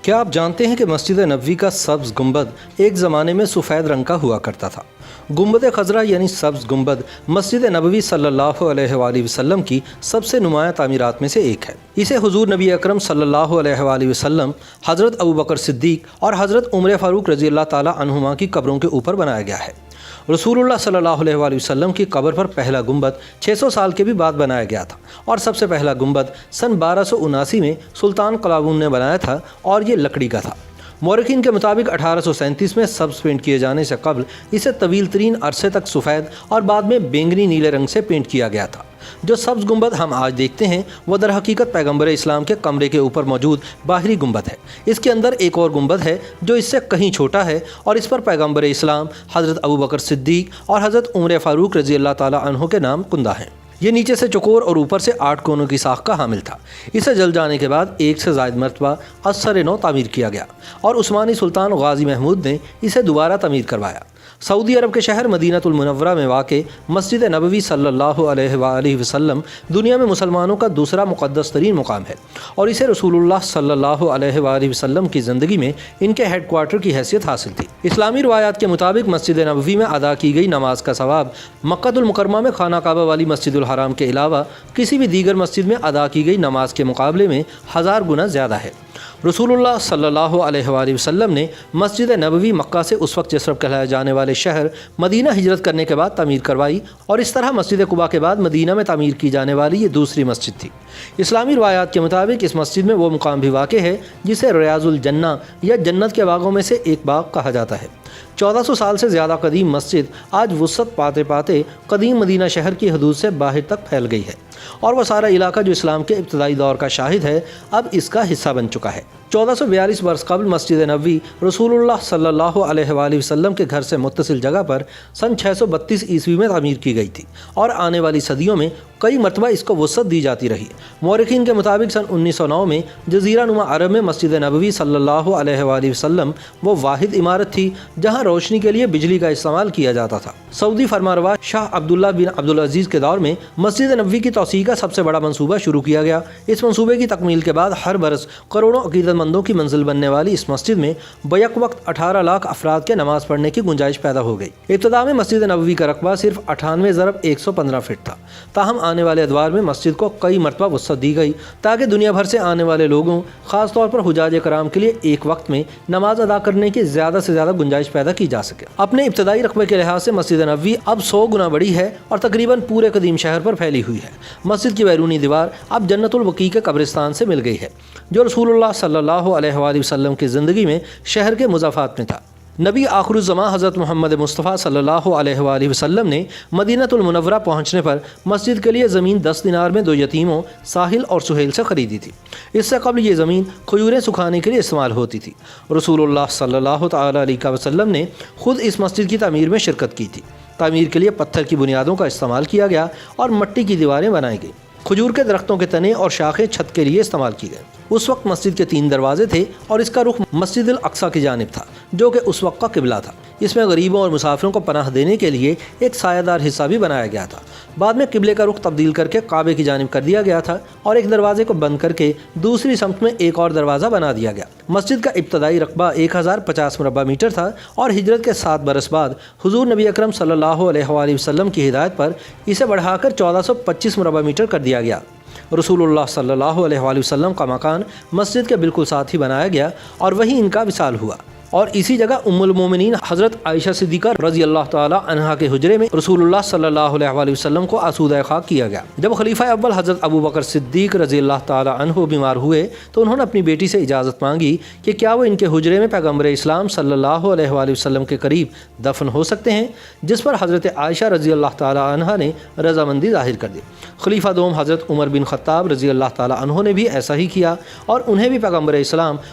کیا آپ جانتے ہیں کہ مسجد نبوی کا سبز گنبد ایک زمانے میں سفید رنگ کا ہوا کرتا تھا؟ گنبد خضرا یعنی سبز گنبد مسجد نبوی صلی اللہ علیہ وآلہ وسلم کی سب سے نمایاں تعمیرات میں سے ایک ہے۔ اسے حضور نبی اکرم صلی اللہ علیہ وآلہ وسلم، حضرت ابوبکر صدیق اور حضرت عمر فاروق رضی اللہ تعالی عنہما کی قبروں کے اوپر بنایا گیا ہے۔ رسول اللہ صلی اللہ علیہ وآلہ وسلم کی قبر پر پہلا گنبد 600 سال کے بھی بعد بنایا گیا تھا، اور سب سے پہلا گنبد سن 1279 میں سلطان قلاوون نے بنایا تھا، اور یہ لکڑی کا تھا۔ مورخین کے مطابق 1837 میں سبز پینٹ کیے جانے سے قبل اسے طویل ترین عرصے تک سفید اور بعد میں بینگنی نیلے رنگ سے پینٹ کیا گیا تھا۔ جو سبز گنبد ہم آج دیکھتے ہیں وہ در حقیقت پیغمبر اسلام کے کمرے کے اوپر موجود باہری گنبد ہے۔ اس کے اندر ایک اور گنبد ہے جو اس سے کہیں چھوٹا ہے، اور اس پر پیغمبر اسلام، حضرت ابوبکر صدیق اور حضرت عمر فاروق رضی اللہ تعالی عنہ کے نام کندہ ہیں۔ یہ نیچے سے چوکور اور اوپر سے 8 کونوں کی ساخت کا حامل تھا۔ اسے جل جانے کے بعد 1 سے زائد مرتبہ از سر نو تعمیر کیا گیا، اور عثمانی سلطان غازی محمود نے اسے دوبارہ تعمیر کروایا۔ سعودی عرب کے شہر مدینہ المنورہ میں واقع مسجد نبوی صلی اللہ علیہ وآلہ وسلم دنیا میں مسلمانوں کا دوسرا مقدس ترین مقام ہے، اور اسے رسول اللہ صلی اللہ علیہ وآلہ وسلم کی زندگی میں ان کے ہیڈ کوارٹر کی حیثیت حاصل تھی۔ اسلامی روایات کے مطابق مسجد نبوی میں ادا کی گئی نماز کا ثواب مکہ المکرمہ میں خانہ کعبہ والی مسجد الحرام کے علاوہ کسی بھی دیگر مسجد میں ادا کی گئی نماز کے مقابلے میں 1000 گنا زیادہ ہے۔ رسول اللہ صلی اللہ علیہ وآلہ وسلم نے مسجد نبوی مکہ سے اس وقت یثرب کہلائے جانے والے شہر مدینہ ہجرت کرنے کے بعد تعمیر کروائی، اور اس طرح مسجد قباء کے بعد مدینہ میں تعمیر کی جانے والی یہ دوسری مسجد تھی۔ اسلامی روایات کے مطابق اس مسجد میں وہ مقام بھی واقع ہے جسے ریاض الجنہ یا جنت کے باغوں میں سے ایک باغ کہا جاتا ہے۔ 1400 سال سے زیادہ قدیم مسجد آج وسعت پاتے پاتے قدیم مدینہ شہر کی حدود سے باہر تک پھیل گئی ہے، اور وہ سارا علاقہ جو اسلام کے ابتدائی دور کا شاہد ہے اب اس کا حصہ بن چکا ہے۔ 1442 برس قبل مسجد نبوی رسول اللہ صلی اللہ علیہ وآلہ وسلم کے گھر سے متصل جگہ پر سن 632 عیسوی میں تعمیر کی گئی تھی، اور آنے والی صدیوں میں کئی مرتبہ اس کو وسعت دی جاتی رہی۔ مورخین کے مطابق سن 1909 میں جزیرہ نما عرب میں مسجد نبوی صلی اللہ علیہ وآلہ وسلم وہ واحد عمارت تھی جہاں روشنی کے لیے بجلی کا استعمال کیا جاتا تھا۔ سعودی فرمانروا شاہ عبداللہ بن عبدالعزیز کے دور میں مسجد نبوی کی توسیع کا سب سے بڑا منصوبہ شروع کیا گیا۔ اس منصوبے کی تکمیل کے بعد ہر برس کروڑوں عقیدت مندوں کی منزل بننے والی اس مسجد میں بیک وقت 18 لاکھ افراد کے نماز پڑھنے کی گنجائش پیدا ہو گئی۔ ابتدا میں مسجد نبوی کا رقبہ صرف 98 × 115 فٹ تھا، تاہم آنے والے ادوار میں مسجد کو کئی مرتبہ وسعت دی گئی تاکہ دنیا بھر سے آنے والے لوگوں، خاص طور پر حجاج کرام کے لیے ایک وقت میں نماز ادا کرنے کی زیادہ سے زیادہ گنجائش پیدا کی جا سکے۔ اپنے ابتدائی رقبے کے لحاظ سے مسجد نبوی اب 100 گنا بڑی ہے اور تقریباً پورے قدیم شہر پر پھیلی ہوئی ہے۔ مسجد کی بیرونی دیوار اب جنت البقیع کے قبرستان سے مل گئی ہے، جو رسول اللہ صلی اللہ علیہ وآلہ وسلم کی زندگی میں شہر کے مضافات میں تھا۔ نبی آخر الزمان حضرت محمد مصطفیٰ صلی اللہ علیہ وآلہ وسلم نے مدینہ المنورہ پہنچنے پر مسجد کے لیے زمین 10 دینار میں 2 یتیموں ساحل اور سہیل سے خریدی تھی۔ اس سے قبل یہ زمین کھجوریں سکھانے کے لیے استعمال ہوتی تھی۔ رسول اللہ صلی اللہ تعالی علیہ وسلم نے خود اس مسجد کی تعمیر میں شرکت کی تھی۔ تعمیر کے لیے پتھر کی بنیادوں کا استعمال کیا گیا اور مٹی کی دیواریں بنائی گئیں۔ کھجور کے درختوں کے تنے اور شاخیں چھت کے لیے استعمال کی گئیں۔ اس وقت مسجد کے 3 دروازے تھے، اور اس کا رخ مسجد الاقصی کی جانب تھا، جو کہ اس وقت کا قبلہ تھا۔ اس میں غریبوں اور مسافروں کو پناہ دینے کے لیے ایک سایہ دار حصہ بھی بنایا گیا تھا۔ بعد میں قبلے کا رخ تبدیل کر کے کعبے کی جانب کر دیا گیا تھا، اور ایک دروازے کو بند کر کے دوسری سمت میں ایک اور دروازہ بنا دیا گیا۔ مسجد کا ابتدائی رقبہ 1050 مربع میٹر تھا، اور ہجرت کے 7 برس بعد حضور نبی اکرم صلی اللہ علیہ وآلہ وسلم کی ہدایت پر اسے بڑھا کر 1425 مربع میٹر کر دیا گیا۔ رسول اللہ صلی اللہ علیہ وآلہ وسلم کا مکان مسجد کے بالکل ساتھ ہی بنایا گیا، اور وہیں ان کا وصال ہوا، اور اسی جگہ ام المومنین حضرت عائشہ صدیقہ رضی اللہ تعالی عنہا کے حجرے میں رسول اللہ صلی اللہ علیہ وآلہ وسلم کو آسودہ خاک کیا گیا۔ جب خلیفہ اول حضرت ابوبکر صدیق رضی اللہ تعالی عنہ بیمار ہوئے تو انہوں نے اپنی بیٹی سے اجازت مانگی کہ کیا وہ ان کے حجرے میں پیغمبر اسلام صلی اللہ علیہ وآلہ وسلم کے قریب دفن ہو سکتے ہیں، جس پر حضرت عائشہ رضی اللہ تعالی عنہا نے رضامندی ظاہر کر دی۔ خلیفہ دوم حضرت عمر بن خطاب رضی اللہ تعالی عنہ نے بھی ایسا ہی کیا، اور انہیں بھی پیغمبر اسلام